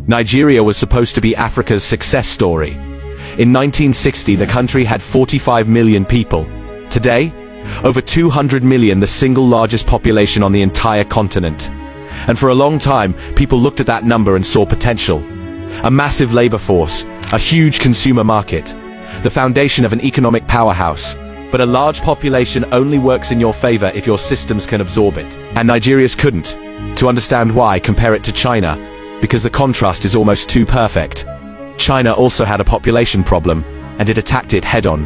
Nigeria was supposed to be Africa's success story. In 1960, the country had 45 million people. Today, over 200 million, the single largest population on the entire continent. And for a long time, people looked at that number and saw potential. A massive labor force, a huge consumer market, the foundation of an economic powerhouse. But a large population only works in your favor if your systems can absorb it. And Nigeria's couldn't. To understand why, compare it to China, because the contrast is almost too perfect. China also had a population problem, and it attacked it head-on.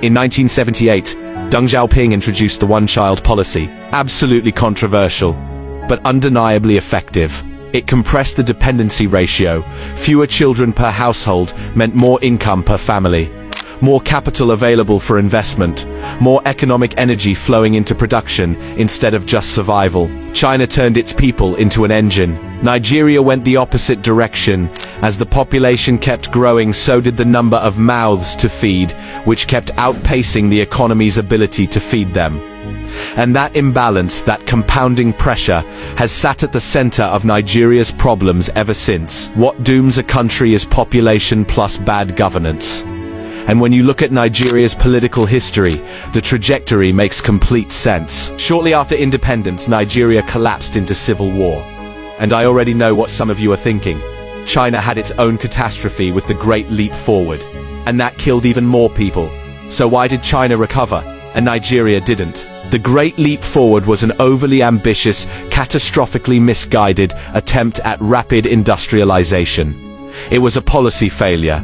In 1978, Deng Xiaoping introduced the one-child policy. Absolutely controversial, but undeniably effective. It compressed the dependency ratio. Fewer children per household meant more income per family. More capital available for investment, more economic energy flowing into production instead of just survival. China turned its people into an engine. Nigeria went the opposite direction. As the population kept growing, so did the number of mouths to feed, which kept outpacing the economy's ability to feed them. And that imbalance, that compounding pressure, has sat at the center of Nigeria's problems ever since. What dooms a country is population plus bad governance. And when you look at Nigeria's political history, the trajectory makes complete sense. Shortly after independence, Nigeria collapsed into civil war. And I already know what some of you are thinking. China had its own catastrophe with the Great Leap Forward. And that killed even more people. So why did China recover, and Nigeria didn't? The Great Leap Forward was an overly ambitious, catastrophically misguided attempt at rapid industrialization. It was a policy failure.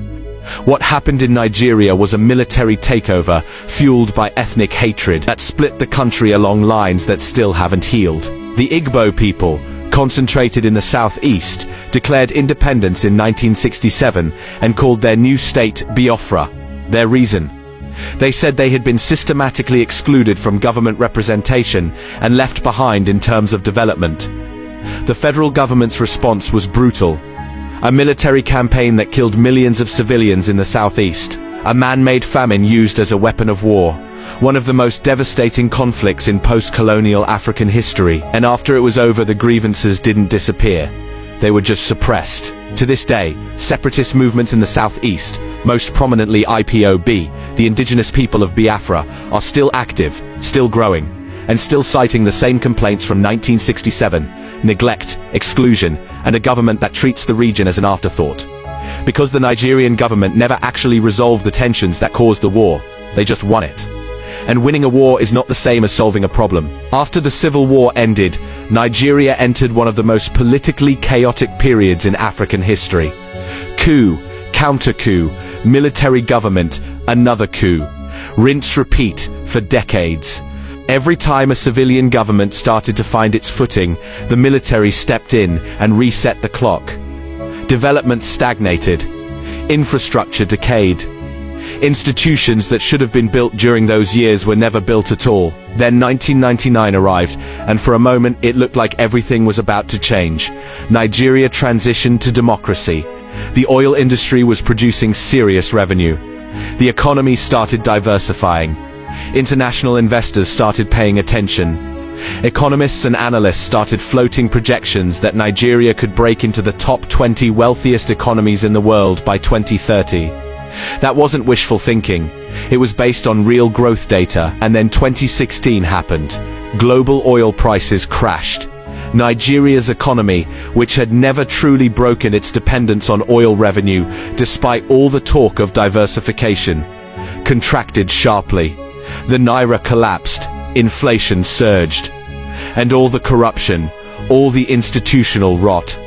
What happened in Nigeria was a military takeover fueled by ethnic hatred that split the country along lines that still haven't healed. The Igbo people, concentrated in the southeast, declared independence in 1967 and called their new state Biafra. Their reason? They said they had been systematically excluded from government representation and left behind in terms of development. The federal government's response was brutal. A military campaign that killed millions of civilians in the southeast. A man-made famine used as a weapon of war. One of the most devastating conflicts in post-colonial African history. And after it was over, the grievances didn't disappear. They were just suppressed. To this day, separatist movements in the southeast, most prominently IPOB, the indigenous people of Biafra, are still active, still growing, and still citing the same complaints from 1967, neglect, exclusion, and a government that treats the region as an afterthought. Because the Nigerian government never actually resolved the tensions that caused the war, they just won it. And winning a war is not the same as solving a problem. After the civil war ended, Nigeria entered one of the most politically chaotic periods in African history. Coup, counter-coup, military government, another coup. Rinse, repeat, for decades. Every time a civilian government started to find its footing, the military stepped in and reset the clock. Development stagnated. Infrastructure decayed. Institutions that should have been built during those years were never built at all. Then 1999 arrived, and for a moment it looked like everything was about to change. Nigeria transitioned to democracy. The oil industry was producing serious revenue. The economy started diversifying. International investors started paying attention. Economists and analysts started floating projections that Nigeria could break into the top 20 wealthiest economies in the world by 2030. That wasn't wishful thinking. It was based on real growth data. And then 2016 happened. Global oil prices crashed. Nigeria's economy, which had never truly broken its dependence on oil revenue, despite all the talk of diversification, contracted sharply. The naira collapsed, inflation surged, and all the corruption, all the institutional rot,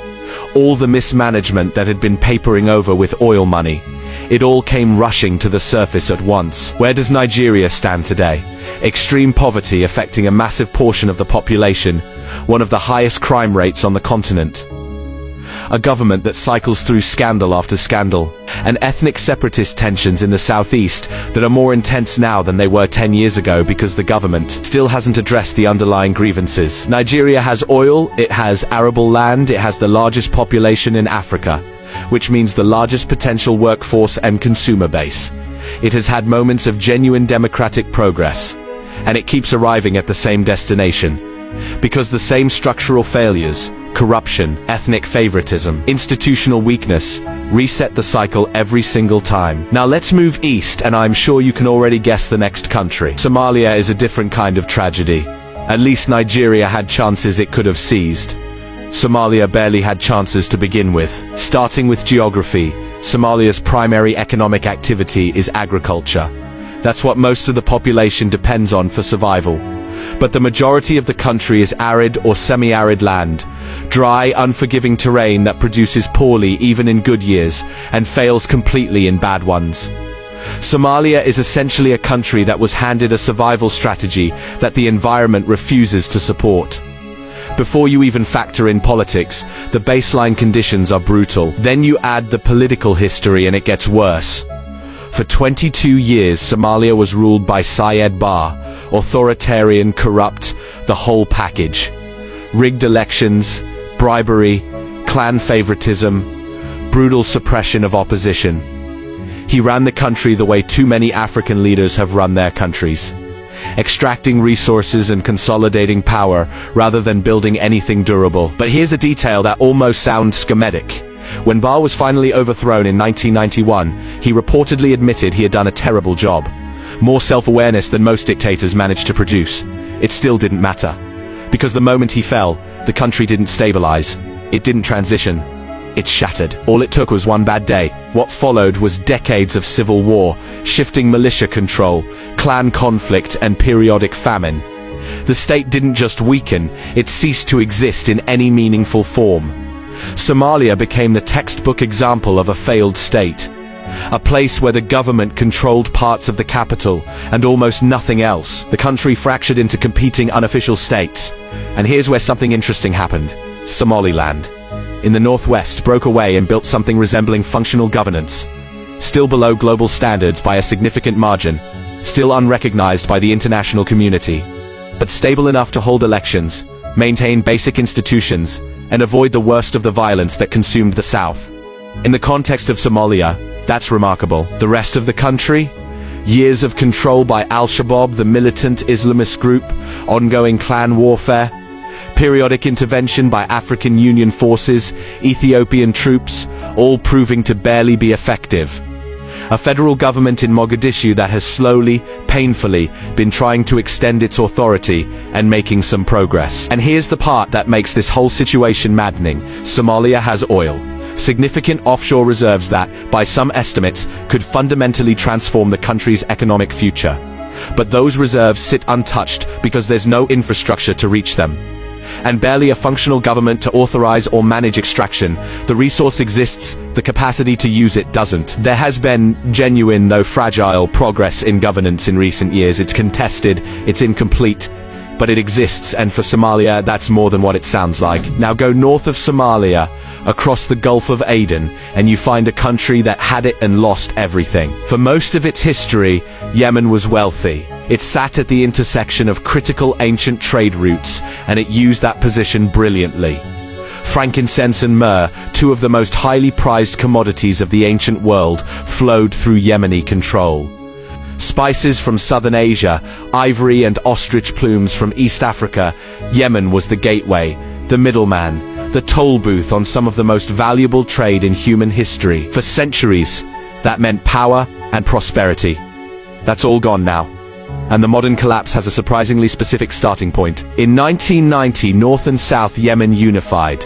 all the mismanagement that had been papering over with oil money, it all came rushing to the surface at once. Where does Nigeria stand today? Extreme poverty affecting a massive portion of the population, one of the highest crime rates on the continent. A government that cycles through scandal after scandal, and ethnic separatist tensions in the southeast that are more intense now than they were 10 years ago because the government still hasn't addressed the underlying grievances. Nigeria has oil, it has arable land, it has the largest population in Africa, which means the largest potential workforce and consumer base. It has had moments of genuine democratic progress, and it keeps arriving at the same destination. Because the same structural failures, corruption, ethnic favoritism, institutional weakness, reset the cycle every single time. Now let's move east, and I'm sure you can already guess the next country. Somalia is a different kind of tragedy. At least Nigeria had chances it could have seized. Somalia barely had chances to begin with. Starting with geography, Somalia's primary economic activity is agriculture. That's what most of the population depends on for survival. But the majority of the country is arid or semi-arid land, dry, unforgiving terrain that produces poorly even in good years and fails completely in bad ones. Somalia is essentially a country that was handed a survival strategy that the environment refuses to support. Before you even factor in politics, the baseline conditions are brutal. Then you add the political history and it gets worse. For 22 years, Somalia was ruled by Syed Barre, authoritarian, corrupt, the whole package. Rigged elections, bribery, clan favoritism, brutal suppression of opposition. He ran the country the way too many African leaders have run their countries, extracting resources and consolidating power rather than building anything durable. But here's a detail that almost sounds schematic. When Barre was finally overthrown in 1991, he reportedly admitted he had done a terrible job. More self-awareness than most dictators managed to produce. It still didn't matter. Because the moment he fell, the country didn't stabilize. It didn't transition. It shattered. All it took was one bad day. What followed was decades of civil war, shifting militia control, clan conflict, and periodic famine. The state didn't just weaken, it ceased to exist in any meaningful form. Somalia became the textbook example of a failed state. A place where the government controlled parts of the capital and almost nothing else. The country fractured into competing unofficial states. And here's where something interesting happened. Somaliland, in the northwest, broke away and built something resembling functional governance. Still below global standards by a significant margin. Still unrecognized by the international community. But stable enough to hold elections, maintain basic institutions, and avoid the worst of the violence that consumed the south. In the context of Somalia, that's remarkable. The rest of the country? Years of control by Al-Shabaab, the militant Islamist group, ongoing clan warfare, periodic intervention by African Union forces, Ethiopian troops, all proving to barely be effective. A federal government in Mogadishu that has slowly, painfully, been trying to extend its authority and making some progress. And here's the part that makes this whole situation maddening. Somalia has oil. Significant offshore reserves that, by some estimates, could fundamentally transform the country's economic future. But those reserves sit untouched because there's no infrastructure to reach them. And barely a functional government to authorize or manage extraction. The resource exists, the capacity to use it doesn't. There has been genuine, though fragile, progress in governance in recent years. It's contested, it's incomplete, but it exists, and for Somalia, that's more than what it sounds like. Now go north of Somalia, across the Gulf of Aden, and you find a country that had it and lost everything. For most of its history, Yemen was wealthy. It sat at the intersection of critical ancient trade routes, and it used that position brilliantly. Frankincense and myrrh, two of the most highly prized commodities of the ancient world, flowed through Yemeni control. Spices from southern Asia, ivory and ostrich plumes from East Africa, Yemen was the gateway, the middleman, the toll booth on some of the most valuable trade in human history. For centuries, that meant power and prosperity. That's all gone now. And the modern collapse has a surprisingly specific starting point. In 1990, North and South Yemen unified.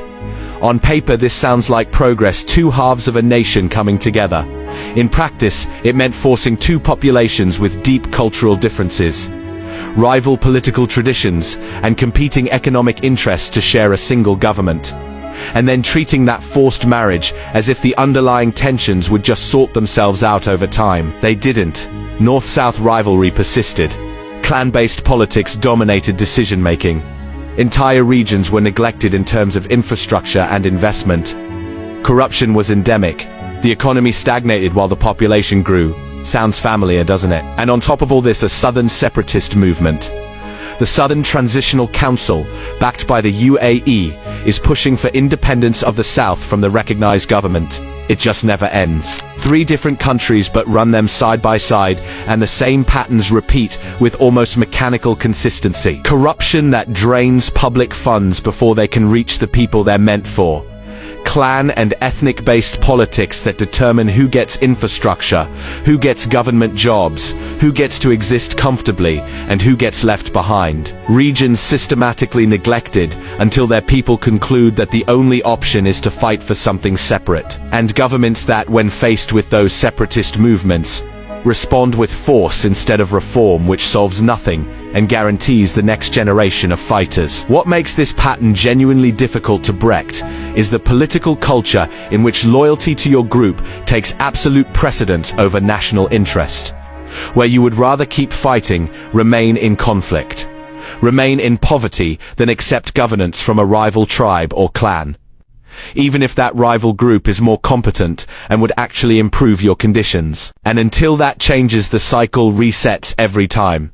On paper, this sounds like progress, two halves of a nation coming together. In practice, it meant forcing two populations with deep cultural differences, rival political traditions, and competing economic interests to share a single government. And then treating that forced marriage as if the underlying tensions would just sort themselves out over time. They didn't. North-South rivalry persisted. Clan-based politics dominated decision-making. Entire regions were neglected in terms of infrastructure and investment. Corruption was endemic. The economy stagnated while the population grew. Sounds familiar, doesn't it? And on top of all this, a southern separatist movement. The Southern Transitional Council, backed by the UAE, is pushing for independence of the South from the recognized government. It just never ends. 3 different countries but run them side by side, and the same patterns repeat with almost mechanical consistency. Corruption that drains public funds before they can reach the people they're meant for. Clan and ethnic-based politics that determine who gets infrastructure, who gets government jobs, who gets to exist comfortably, and who gets left behind. Regions systematically neglected until their people conclude that the only option is to fight for something separate. And governments that, when faced with those separatist movements, respond with force instead of reform, which solves nothing and guarantees the next generation of fighters. What makes this pattern genuinely difficult to break is the political culture in which loyalty to your group takes absolute precedence over national interest. Where you would rather keep fighting, remain in conflict, remain in poverty than accept governance from a rival tribe or clan, even if that rival group is more competent and would actually improve your conditions. And until that changes, the cycle resets every time.